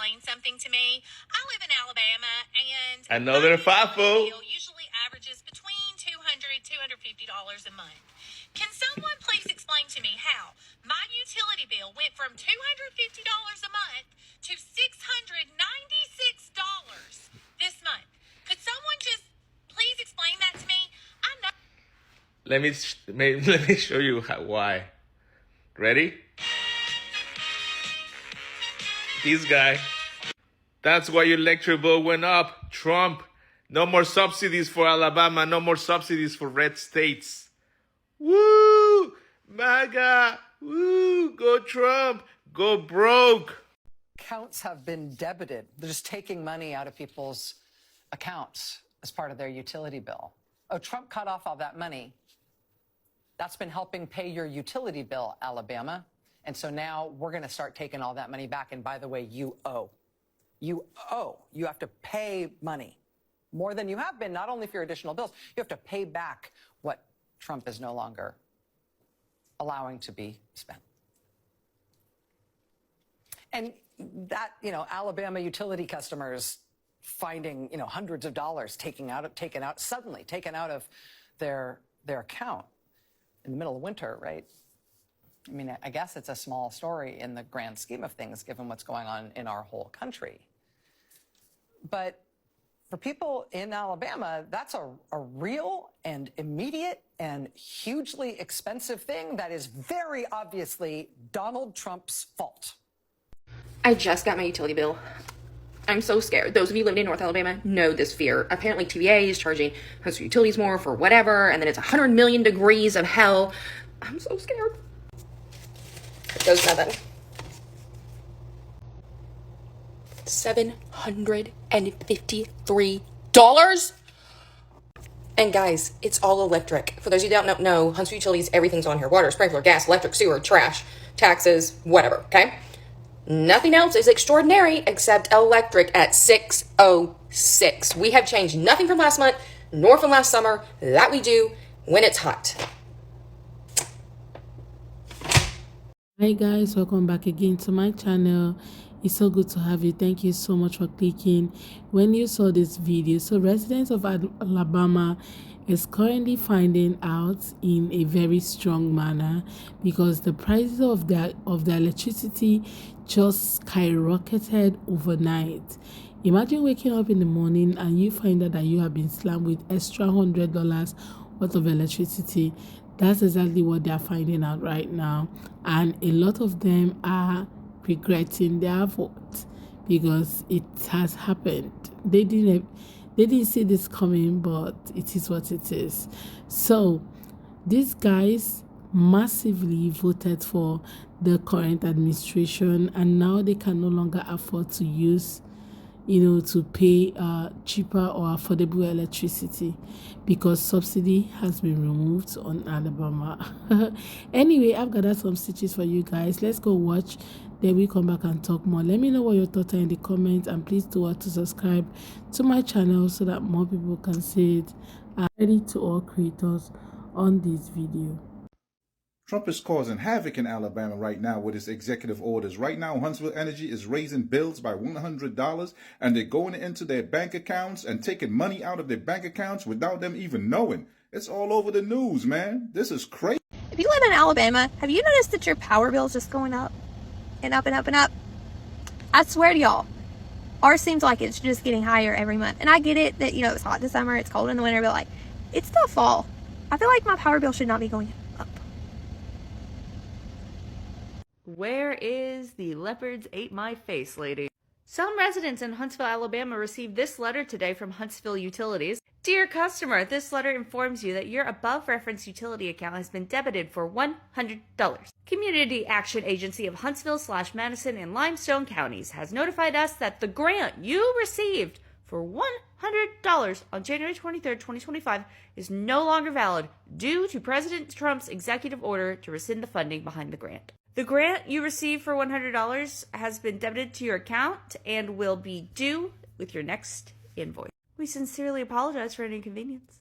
explain something to me? I live in Alabama, and another FIFO bill usually averages between $200 to $250 a month. Can someone please explain to me how my utility bill went from $250 a month to $696 this month? Could someone just please explain that to me? I know. let me show you why. Ready? This guy. That's why your electric bill went up. Trump. No more subsidies for Alabama. No more subsidies for red states. Woo! MAGA! Woo! Go Trump! Go broke! Accounts have been debited. They're just taking money out of people's accounts as part of their utility bill. Oh, Trump cut off all that money. That's been helping pay your utility bill, Alabama. And so now we're going to start taking all that money back. And by the way, you owe. You owe. You have to pay money. More than you have been, not only for your additional bills, you have to pay back what Trump is no longer allowing to be spent. And that, Alabama utility customers finding, hundreds of dollars taken out of their account in the middle of winter, right? I mean, I guess it's a small story in the grand scheme of things, given what's going on in our whole country. But for people in Alabama, that's a real and immediate and hugely expensive thing that is very obviously Donald Trump's fault. I just got my utility bill. I'm so scared. Those of you living in North Alabama know this fear. Apparently TVA is charging host utilities more for whatever, and then it's 100 million degrees of hell. I'm so scared. It goes nothing. $753. And guys, it's all electric. For those of you that don't know, Huntsville Utilities, everything's on here. Water, sprinkler, gas, electric, sewer, trash, taxes, whatever, okay? Nothing else is extraordinary except electric at $606. We have changed nothing from last month, nor from last summer. That we do when it's hot. Hi guys, welcome back again to my channel. It's so good to have you. Thank you so much for clicking when you saw this video. So residents of Alabama is currently finding out in a very strong manner because the prices of the electricity just skyrocketed overnight. Imagine waking up in the morning and you find out that you have been slammed with extra $100 worth of electricity. That's exactly what they're finding out right now, and a lot of them are regretting their vote because it has happened. They didn't see this coming, but it is what it is. So these guys massively voted for the current administration, and now they can no longer afford to use to pay cheaper or affordable electricity because subsidy has been removed on Alabama. Anyway, I've gathered some stitches for you guys. Let's go watch, then we come back and talk more. Let me know what your thoughts are in the comments, and please do want to subscribe to my channel so that more people can see it. I'm ready to all creators on this video. Trump is causing havoc in Alabama right now with his executive orders. Right now, Huntsville Energy is raising bills by $100, and they're going into their bank accounts and taking money out of their bank accounts without them even knowing. It's all over the news, man. This is crazy. If you live in Alabama, have you noticed that your power bill is just going up and up and up and up? I swear to y'all, ours seems like it's just getting higher every month. And I get it that, it's hot this summer, it's cold in the winter, but it's the fall. I feel like my power bill should not be going up. Where is the leopards ate my face, lady? Some residents in Huntsville, Alabama received this letter today from Huntsville Utilities. Dear customer, this letter informs you that your above referenced utility account has been debited for $100. Community Action Agency of Huntsville/Madison and Limestone counties has notified us that the grant you received for $100 on January 23rd, 2025 is no longer valid due to President Trump's executive order to rescind the funding behind the grant. The grant you received for $100 has been debited to your account and will be due with your next invoice. We sincerely apologize for any inconvenience.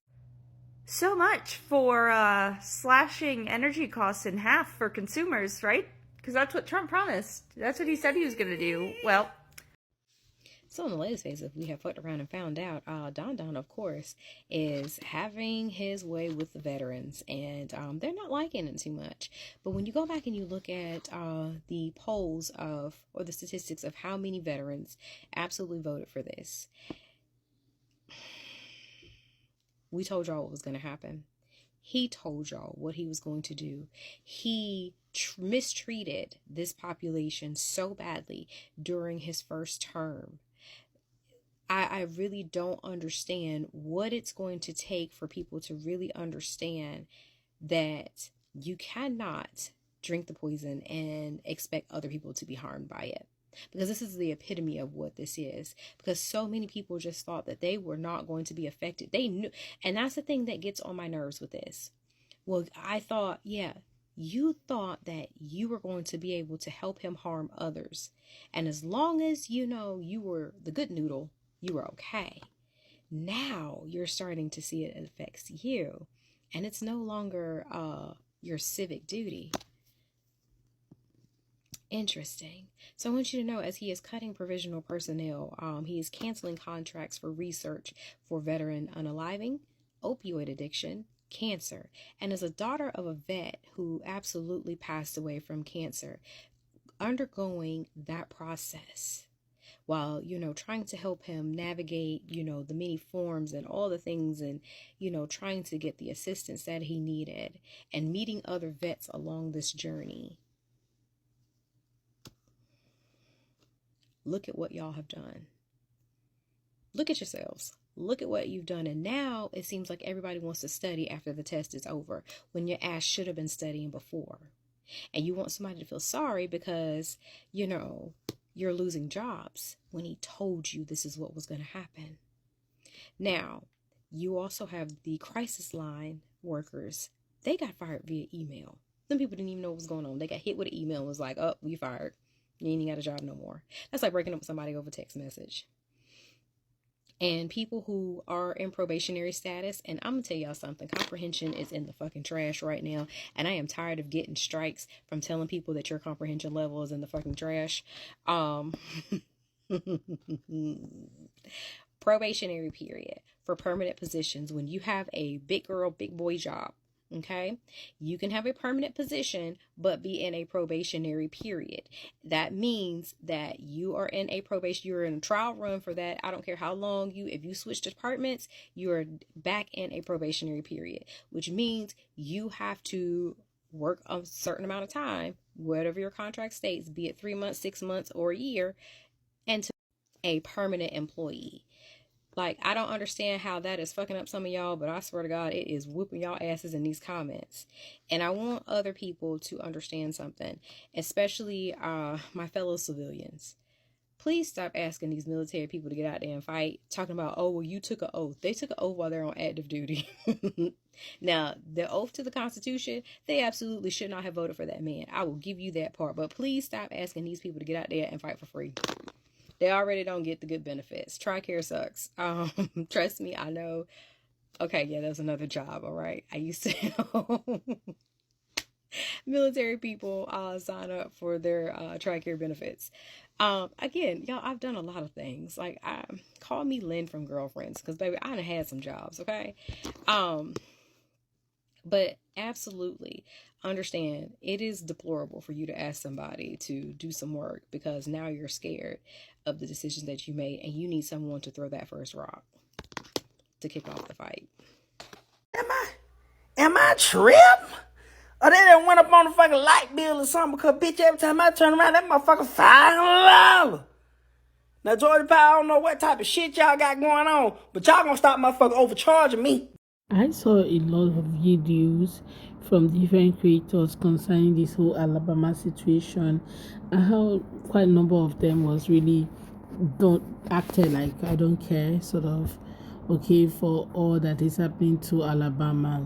So much for slashing energy costs in half for consumers, right? Because that's what Trump promised. That's what he said he was going to do. Well, So in the latest phase, if we have fucked around and found out, Don Don, of course, is having his way with the veterans, and they're not liking it too much. But when you go back and you look at the polls of, or the statistics of how many veterans absolutely voted for this, we told y'all what was going to happen. He told y'all what he was going to do. He mistreated this population so badly during his first term. I really don't understand what it's going to take for people to really understand that you cannot drink the poison and expect other people to be harmed by it. Because this is the epitome of what this is. Because so many people just thought that they were not going to be affected. They knew. And that's the thing that gets on my nerves with this. Well, I thought, yeah, you thought that you were going to be able to help him harm others. And as long as, you know, you were the good noodle, you were okay. Now you're starting to see it affects you. And it's no longer your civic duty. Interesting. So I want you to know, as he is cutting provisional personnel, he is canceling contracts for research for veteran unaliving, opioid addiction, cancer. And as a daughter of a vet who absolutely passed away from cancer, undergoing that process while, you know, trying to help him navigate, you know, the many forms and all the things, and, you know, trying to get the assistance that he needed and meeting other vets along this journey. Look at what y'all have done. Look at yourselves. Look at what you've done. And now it seems like everybody wants to study after the test is over, when your ass should have been studying before. And you want somebody to feel sorry because, you know, you're losing jobs, when he told you this is what was going to happen. Now, you also have the crisis line workers. They got fired via email. Some people didn't even know what was going on. They got hit with an email and was like, oh, we fired. You ain't got a job no more. That's like breaking up with somebody over text message. And people who are in probationary status, and I'm going to tell y'all something, comprehension is in the fucking trash right now. And I am tired of getting strikes from telling people that your comprehension level is in the fucking trash. Probationary period for permanent positions. When you have a big girl, big boy job, okay, you can have a permanent position but be in a probationary period. That means that you are in a probation, you're in a trial run for that. I don't care how long if you switch departments, you're back in a probationary period, which means you have to work a certain amount of time, whatever your contract states, be it 3 months, 6 months, or a year, and to a permanent employee. Like, I don't understand how that is fucking up some of y'all, but I swear to God, it is whooping y'all asses in these comments. And I want other people to understand something, especially my fellow civilians. Please stop asking these military people to get out there and fight, talking about, oh, well, you took an oath. They took an oath while they're on active duty. Now, the oath to the Constitution, they absolutely should not have voted for that man. I will give you that part. But please stop asking these people to get out there and fight for free. They already don't get the good benefits. TRICARE sucks. Trust me, I know. Okay, yeah, that's another job, all right? I used to help military people sign up for their TRICARE benefits. Again, y'all, I've done a lot of things. Like, call me Lynn from Girlfriends, because, baby, I done had some jobs, okay? But absolutely understand, it is deplorable for you to ask somebody to do some work because now you're scared of the decisions that you made, and you need someone to throw that first rock to kick off the fight. Am I tripping? Or they done went up on the fucking light bill or something, because bitch, every time I turn around, that motherfucker $500. Now, Georgia Power, I don't know what type of shit y'all got going on, but y'all gonna stop motherfucker overcharging me. I saw a lot of videos from different creators concerning this whole Alabama situation, and how quite a number of them was really don't acted like I don't care, sort of, okay, for all that is happening to Alabama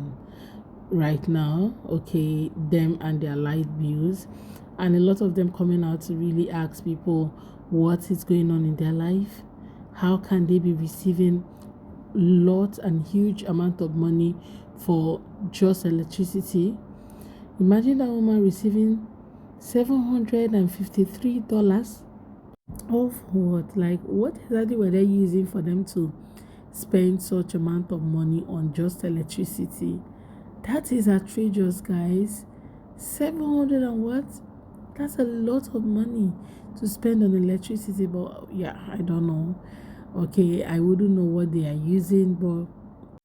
right now, okay, them and their light bills, and a lot of them coming out to really ask people what is going on in their life, how can they be receiving lots and huge amount of money for just electricity. Imagine that woman receiving $753. Of what? Like, what exactly were they using for them to spend such amount of money on just electricity? That is outrageous, guys. 700 and what? That's a lot of money to spend on electricity, but yeah, I don't know. Okay, I wouldn't know what they are using, but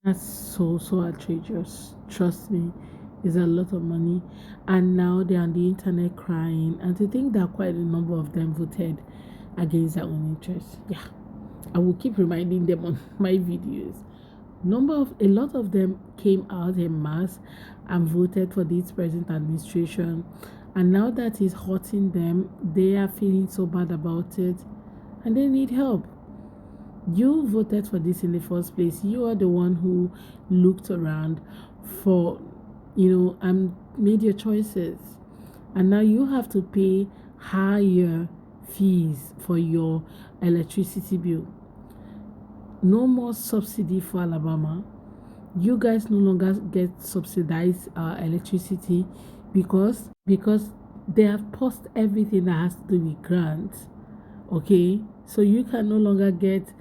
that's so outrageous. Trust me, it's a lot of money. And now they're on the internet crying. And to think that quite a number of them voted against their own interests. Yeah. I will keep reminding them on my videos. A lot of them came out en masse and voted for this present administration. And now that is hurting them, they are feeling so bad about it and they need help. You voted for this in the first place. You are the one who looked around for, and made your choices. And now you have to pay higher fees for your electricity bill. No more subsidy for Alabama. You guys no longer get subsidized electricity because they have paused everything that has to do with grants. Okay, so you can no longer get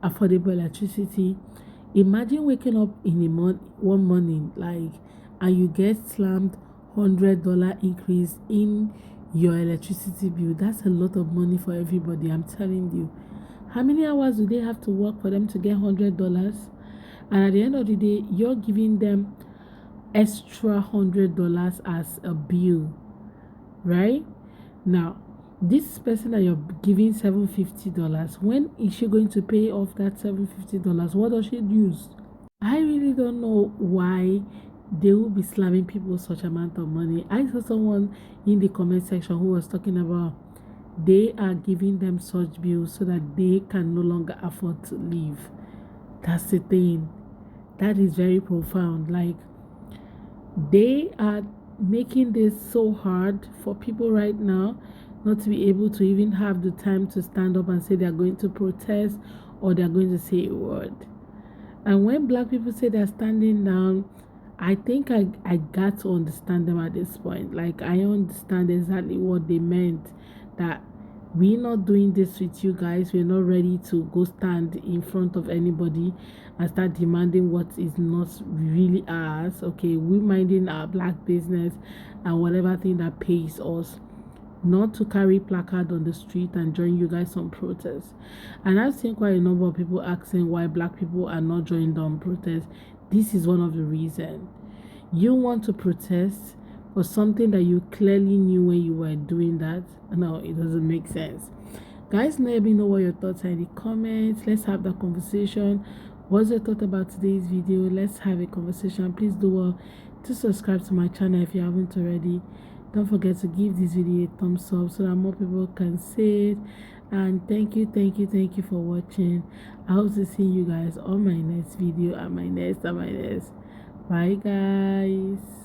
affordable electricity. Imagine waking up in one morning and you get slammed $100 increase in your electricity bill. That's a lot of money for everybody, I'm telling you. How many hours do they have to work for them to get $100? And at the end of the day, you're giving them extra $100 as a bill, right? Now, this person that you're giving $750, when is she going to pay off that $750? What does she use? I really don't know why they will be slamming people such amount of money. I saw someone in the comment section who was talking about they are giving them such bills so that they can no longer afford to live. That's the thing. That is very profound. Like, they are making this so hard for people right now not to be able to even have the time to stand up and say they're going to protest or they're going to say a word. And when black people say they're standing down, I think I got to understand them at this point. Like, I understand exactly what they meant, that we're not doing this with you guys. We're not ready to go stand in front of anybody and start demanding what is not really ours. Okay, we're minding our black business and whatever thing that pays us, not to carry placard on the street and join you guys on protests. And I've seen quite a number of people asking why black people are not joining on protests. This is one of the reasons. You want to protest for something that you clearly knew when you were doing that. No, it doesn't make sense. Guys, let me know what your thoughts are in the comments. Let's have that conversation. What's your thought about today's video? Let's have a conversation. Please do well to subscribe to my channel if you haven't already. Don't forget to give this video a thumbs up so that more people can see it. And thank you for watching. I hope to see you guys on my next video and my next. Bye guys.